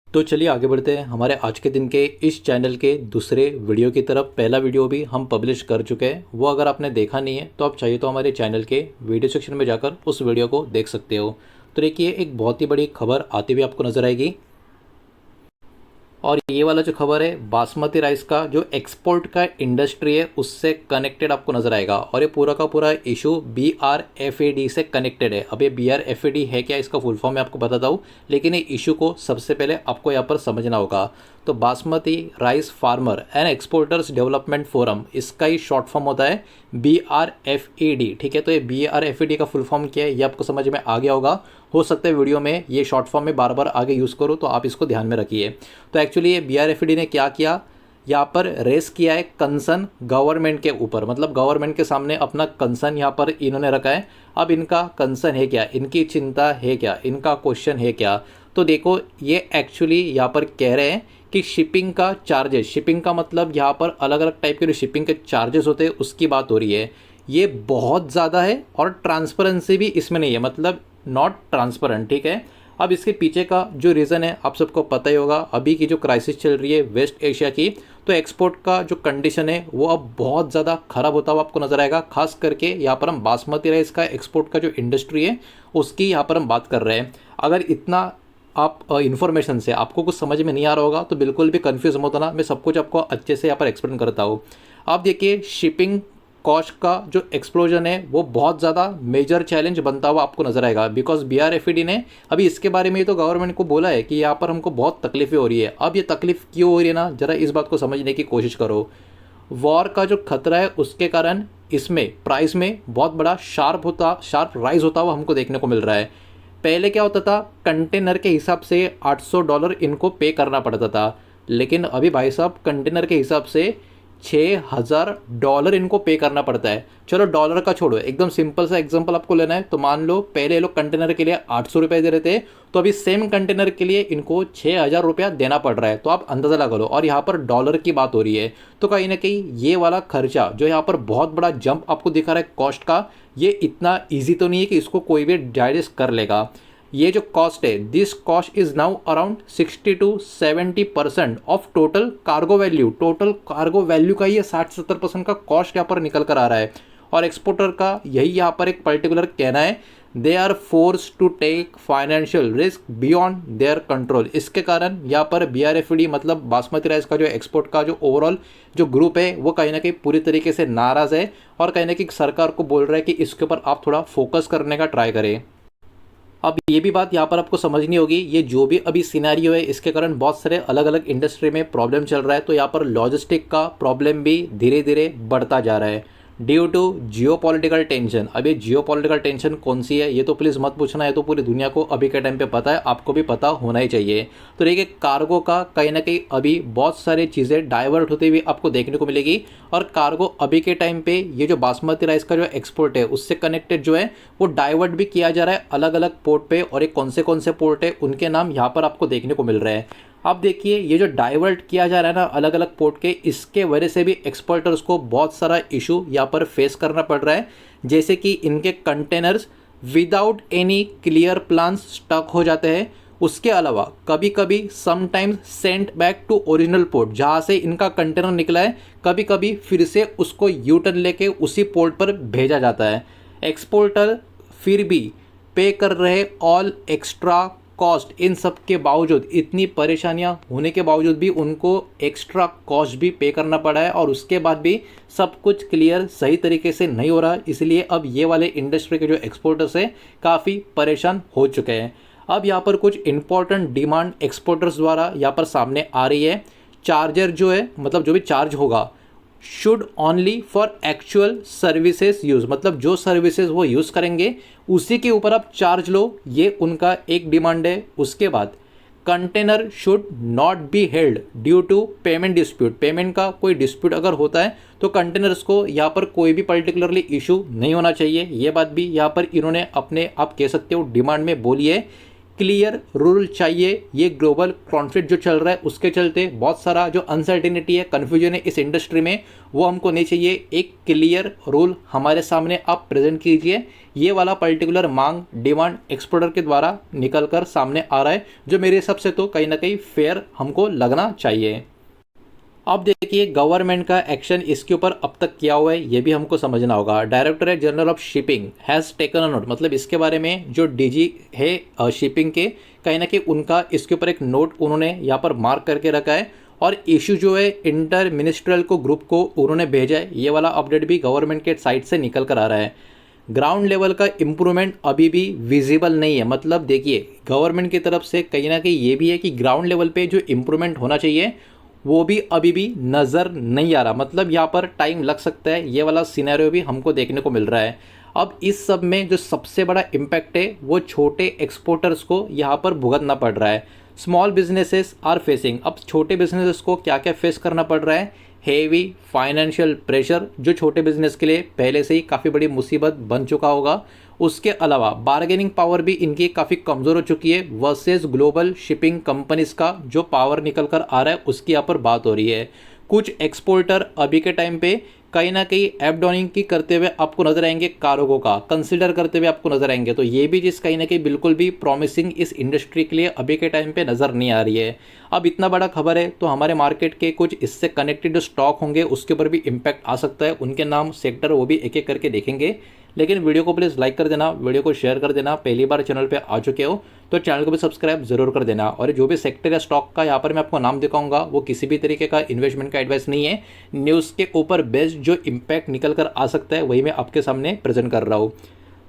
तो चलिए आगे बढ़ते हैं हमारे आज के दिन के इस चैनल के दूसरे वीडियो की तरफ। पहला वीडियो भी हम पब्लिश कर चुके हैं, वो अगर आपने देखा नहीं है तो आप चाहिए तो हमारे चैनल के वीडियो सेक्शन में जाकर उस वीडियो को देख सकते हो। तो देखिए, एक बहुत ही बड़ी खबर आती हुई आपको नज़र आएगी। और ये वाला जो खबर है बासमती राइस का जो एक्सपोर्ट का इंडस्ट्री है उससे कनेक्टेड आपको नजर आएगा। और ये पूरा का पूरा इशू BRFAD से कनेक्टेड है। अब ये BRFAD है क्या, इसका फुल फॉर्म मैं आपको बताता हूँ, लेकिन ये इशू को सबसे पहले आपको यहाँ पर समझना होगा। तो basmati rice farmer and exporters development forum, इसका ही शॉर्ट फॉर्म होता है BRFAD। ठीक है, तो ये BRFAD का फुल फॉर्म क्या है ये आपको समझ में आ गया होगा। हो सकता है वीडियो में ये शॉर्ट फॉर्म में बार बार आगे यूज़ करो, तो आप इसको ध्यान में रखिए। तो एक्चुअली ये BRFAD ने क्या किया, यहाँ पर रेस किया है कंसर्न गवर्नमेंट के ऊपर, मतलब गवर्नमेंट के सामने अपना कंसर्न यहाँ पर इन्होंने रखा है। अब इनका कंसर्न है क्या, इनकी चिंता है क्या, इनका क्वेश्चन है क्या। तो देखो, ये एक्चुअली यहाँ पर कह रहे हैं कि शिपिंग का चार्जेस, शिपिंग का मतलब यहाँ पर अलग अलग टाइप के जो शिपिंग के चार्जेस होते हैं उसकी बात हो रही है, ये बहुत ज़्यादा है और ट्रांसपेरेंसी भी इसमें नहीं है, मतलब नॉट ट्रांसपेरेंट। ठीक है, अब इसके पीछे का जो रीज़न है आप सबको पता ही होगा। अभी की जो क्राइसिस चल रही है वेस्ट एशिया की, तो एक्सपोर्ट का जो कंडीशन है वो अब बहुत ज़्यादा ख़राब होता हुआ आपको नज़र आएगा। खास करके यहाँ पर हम बासमती राइस का एक्सपोर्ट का जो इंडस्ट्री है उसकी यहाँ पर हम बात कर रहे हैं। अगर इतना आप इन्फॉर्मेशन से आपको कुछ समझ में नहीं आ रहा होगा तो बिल्कुल भी कन्फ्यूज़ मत होना, मैं सब कुछ आपको अच्छे से यहाँ पर एक्सप्लेन करता हूँ। आप देखिए, शिपिंग कॉस्ट का जो एक्सप्लोजन है वो बहुत ज़्यादा मेजर चैलेंज बनता हुआ आपको नजर आएगा। बिकॉज BRFAD ने अभी इसके बारे में तो गवर्नमेंट को बोला है कि यहाँ पर हमको बहुत तकलीफें हो रही है। अब ये तकलीफ क्यों हो रही है ना, ज़रा इस बात को समझने की कोशिश करो। वॉर का जो खतरा है उसके कारण इसमें प्राइस में बहुत बड़ा शार्प राइज होता हुआ हमको देखने को मिल रहा है। पहले क्या होता था, कंटेनर के हिसाब से $800 इनको पे करना पड़ता था, लेकिन अभी भाई साहब कंटेनर के हिसाब से $6000 इनको पे करना पड़ता है। चलो डॉलर का छोड़ो, एकदम सिंपल सा एग्जांपल आपको लेना है तो मान लो पहले ये लोग कंटेनर के लिए ₹800 दे रहे थे, तो अभी सेम कंटेनर के लिए इनको ₹6000 देना पड़ रहा है। तो आप अंदाज़ा लगा लो, और यहाँ पर डॉलर की बात हो रही है। तो कहीं ना कहीं ये वाला खर्चा जो यहाँ पर बहुत बड़ा जंप आपको दिखा रहा है कॉस्ट का, ये इतना ईजी तो नहीं है कि इसको कोई भी डाइजेस्ट कर लेगा। ये जो कॉस्ट है, this cost is now around 60 to 70% of total cargo value. Total cargo value का ये 60-70% का कॉस्ट यहाँ पर निकल कर आ रहा है। और एक्सपोर्टर का यही यहाँ पर एक पर्टिकुलर कहना है, they are force to take financial risk beyond their control. इसके कारण यहाँ पर BRFAD मतलब बासमती राइस का जो एक्सपोर्ट का जो ओवरऑल जो ग्रुप है वो कहीं ना कहीं पूरी तरीके से नाराज़ है, और कहीं ना कहीं सरकार को बोल रहा है कि इसके ऊपर आप थोड़ा फोकस करने का ट्राई करें। अब ये भी बात यहाँ पर आपको समझनी होगी, ये जो भी अभी सिनेरियो है इसके कारण बहुत सारे अलग अलग इंडस्ट्री में प्रॉब्लम चल रहा है। तो यहाँ पर लॉजिस्टिक का प्रॉब्लम भी धीरे धीरे बढ़ता जा रहा है ड्यू टू जियोपॉलिटिकल टेंशन। अब ये जियोपॉलिटिकल टेंशन कौन सी है ये तो प्लीज़ मत पूछना, है तो पूरी दुनिया को अभी के टाइम पे पता है, आपको भी पता होना ही चाहिए। तो देखिए, कार्गो का कहीं ना कहीं अभी बहुत सारी चीज़ें डाइवर्ट होती हुई आपको देखने को मिलेगी। और कार्गो अभी के टाइम पे ये जो बासमती राइस का जो एक्सपोर्ट है उससे कनेक्टेड जो है वो डाइवर्ट भी किया जा रहा है अलग अलग पोर्ट पे, और एक कौन से पोर्ट है उनके नाम यहाँ पर आपको देखने को मिल रहे हैं। अब देखिए, ये जो डाइवर्ट किया जा रहा है ना अलग अलग पोर्ट के, इसके वजह से भी एक्सपोर्टर्स को बहुत सारा इशू यहाँ पर फेस करना पड़ रहा है। जैसे कि इनके containers without any clear plans stuck हो जाते हैं। उसके अलावा कभी कभी sometimes sent back to original port, जहाँ से इनका कंटेनर निकला है कभी कभी फिर से उसको यू टर्न लेके उसी पोर्ट पर भेजा जाता है। एक्सपोर्टर फिर भी पे कर रहे ऑल एक्स्ट्रा कॉस्ट। इन सब के बावजूद, इतनी परेशानियां होने के बावजूद भी उनको एक्स्ट्रा कॉस्ट भी पे करना पड़ा है, और उसके बाद भी सब कुछ क्लियर सही तरीके से नहीं हो रहा। इसलिए अब ये वाले इंडस्ट्री के जो एक्सपोर्टर्स हैं काफ़ी परेशान हो चुके हैं। अब यहाँ पर कुछ इंपॉर्टेंट डिमांड एक्सपोर्टर्स द्वारा यहाँ पर सामने आ रही है। चार्जर जो है, मतलब जो भी चार्ज होगा, should only for actual services use, मतलब जो सर्विसेज वो यूज़ करेंगे उसी के ऊपर आप चार्ज लो, ये उनका एक डिमांड है। उसके बाद container should not be held due to payment dispute. Payment का कोई डिस्प्यूट अगर होता है तो कंटेनर्स को यहाँ पर कोई भी पर्टिकुलरली इशू नहीं होना चाहिए। ये बात भी यहाँ पर इन्होंने अपने आप कह सकते हो डिमांड में बोली है। क्लियर रूल चाहिए। ये ग्लोबल कॉन्फ्लिक्ट जो चल रहा है उसके चलते बहुत सारा जो अनसर्टिनिटी है, कन्फ्यूजन है इस इंडस्ट्री में, वो हमको नहीं चाहिए। एक क्लियर रूल हमारे सामने आप प्रेजेंट कीजिए। ये वाला पर्टिकुलर मांग डिमांड एक्सपोर्टर के द्वारा निकल कर सामने आ रहा है, जो मेरे हिसाब से तो कहीं ना कहीं फेयर हमको लगना चाहिए। अब देखिए गवर्नमेंट का एक्शन इसके ऊपर अब तक किया हुआ है, ये भी हमको समझना होगा। Directorate general of shipping has taken a note, मतलब इसके बारे में जो डीजी है शिपिंग के, कहीं ना कहीं उनका इसके ऊपर एक नोट उन्होंने यहाँ पर मार्क करके रखा है, और इशू जो है इंटर मिनिस्ट्रियल को ग्रुप को उन्होंने भेजा है। ये वाला अपडेट भी गवर्नमेंट के साइड से निकल कर आ रहा है। ग्राउंड लेवल का इम्प्रूवमेंट अभी भी विजिबल नहीं है। मतलब देखिए गवर्नमेंट की तरफ से कहीं ना कहीं ये भी है कि ग्राउंड लेवल पे जो इम्प्रूवमेंट होना चाहिए वो भी अभी भी नज़र नहीं आ रहा। मतलब यहाँ पर टाइम लग सकता है, ये वाला सिनेरियो भी हमको देखने को मिल रहा है। अब इस सब में जो सबसे बड़ा इम्पैक्ट है वो छोटे एक्सपोर्टर्स को यहाँ पर भुगतना पड़ रहा है। स्मॉल बिजनेसेस आर फेसिंग, अब छोटे बिजनेसेस को क्या क्या फेस करना पड़ रहा है? हेवी फाइनेंशियल प्रेशर, जो छोटे बिजनेस के लिए पहले से ही काफ़ी बड़ी मुसीबत बन चुका होगा। उसके अलावा बार्गेनिंग पावर भी इनकी काफ़ी कमज़ोर हो चुकी है वर्सेस ग्लोबल शिपिंग कंपनीज का जो पावर निकल कर आ रहा है, उसकी यहाँ पर बात हो रही है। कुछ एक्सपोर्टर अभी के टाइम पे कहीं ना कहीं ऐप डाउनिंग की करते हुए आपको नजर आएंगे, कार्गो का कंसिडर करते हुए आपको नजर आएंगे। तो ये भी चीज़ कहीं ना कहीं बिल्कुल भी प्रॉमिसिंग इस इंडस्ट्री के लिए अभी के टाइम पे नज़र नहीं आ रही है। अब इतना बड़ा खबर है तो हमारे मार्केट के कुछ इससे कनेक्टेड जो स्टॉक होंगे उसके ऊपर भी इम्पैक्ट आ सकता है। उनके नाम सेक्टर वो भी एक एक करके देखेंगे। लेकिन वीडियो को प्लीज़ लाइक कर देना, वीडियो को शेयर कर देना। पहली बार चैनल पे आ चुके हो तो चैनल को भी सब्सक्राइब जरूर कर देना। और जो भी सेक्टर या स्टॉक का यहाँ पर मैं आपको नाम दिखाऊंगा वो किसी भी तरीके का इन्वेस्टमेंट का एडवाइस नहीं है। न्यूज़ के ऊपर बेस्ड जो इम्पैक्ट निकल कर आ सकता है वही मैं आपके सामने प्रेजेंट कर रहा हूँ।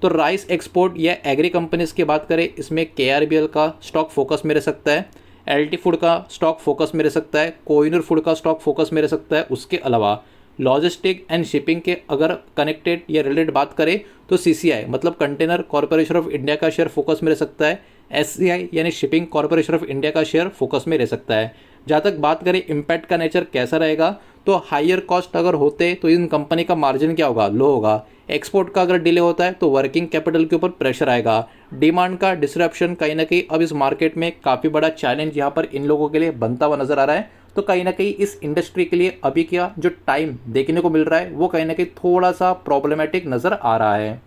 तो राइस एक्सपोर्ट या एग्री कंपनीज की बात करें, इसमें KRBL का स्टॉक फोकस में रह सकता है, LT फूड का स्टॉक फोकस में रह सकता है, कोहिनूर फूड का स्टॉक फोकस में रह सकता है। उसके अलावा लॉजिस्टिक एंड शिपिंग के अगर कनेक्टेड या रिलेटेड बात करें तो CCI मतलब कंटेनर कॉर्पोरेशन ऑफ इंडिया का शेयर फोकस में रह सकता है। SCI यानी शिपिंग कॉर्पोरेशन ऑफ इंडिया का शेयर फोकस में रह सकता है। जहाँ तक बात करें इम्पैक्ट का नेचर कैसा रहेगा, तो हायर कॉस्ट अगर होते तो इन कंपनी का मार्जिन क्या होगा? लो होगा। एक्सपोर्ट का अगर डिले होता है तो वर्किंग कैपिटल के ऊपर प्रेशर आएगा। डिमांड का डिसरप्शन कहीं ना कहीं अब इस मार्केट में काफ़ी बड़ा चैलेंज यहाँ पर इन लोगों के लिए बनता हुआ नजर आ रहा है। तो कहीं ना कहीं इस इंडस्ट्री के लिए अभी क्या जो टाइम देखने को मिल रहा है वो कहीं ना कहीं थोड़ा सा प्रॉब्लमेटिक नज़र आ रहा है।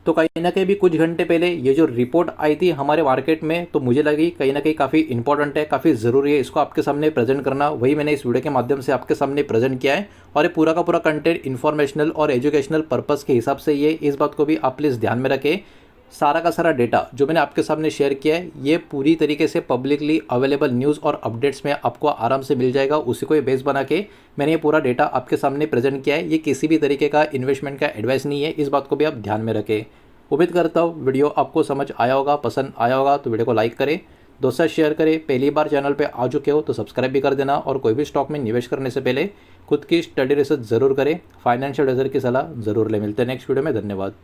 तो कहीं ना कहीं भी कुछ घंटे पहले ये जो रिपोर्ट आई थी हमारे मार्केट में, तो मुझे लगी कहीं ना कहीं काफ़ी इंपॉर्टेंट है, काफ़ी ज़रूरी है इसको आपके सामने प्रेजेंट करना। वही मैंने इस वीडियो के माध्यम से आपके सामने प्रेजेंट किया है। और ये पूरा का पूरा कंटेंट इन्फॉर्मेशनल और एजुकेशनल पर्पज़ के हिसाब से ये, इस बात को भी आप प्लीज़ ध्यान में रखें। सारा का सारा डेटा जो मैंने आपके सामने शेयर किया है ये पूरी तरीके से पब्लिकली अवेलेबल न्यूज़ और अपडेट्स में आपको आराम से मिल जाएगा। उसी को ये बेस बना के मैंने ये पूरा डेटा आपके सामने प्रेजेंट किया है। ये किसी भी तरीके का इन्वेस्टमेंट का एडवाइस नहीं है, इस बात को भी आप ध्यान में रखें। उम्मीद करता हूँ वीडियो आपको समझ आया होगा, पसंद आया होगा। तो वीडियो को लाइक करें, दोस्तों शेयर करें। पहली बार चैनल पे आ चुके हो तो सब्सक्राइब भी कर देना। और कोई भी स्टॉक में निवेश करने से पहले खुद की स्टडी रिसर्च ज़रूर करें, फाइनेंशियल एडवाइजर की सलाह ज़रूर ले। मिलते हैं नेक्स्ट वीडियो में, धन्यवाद।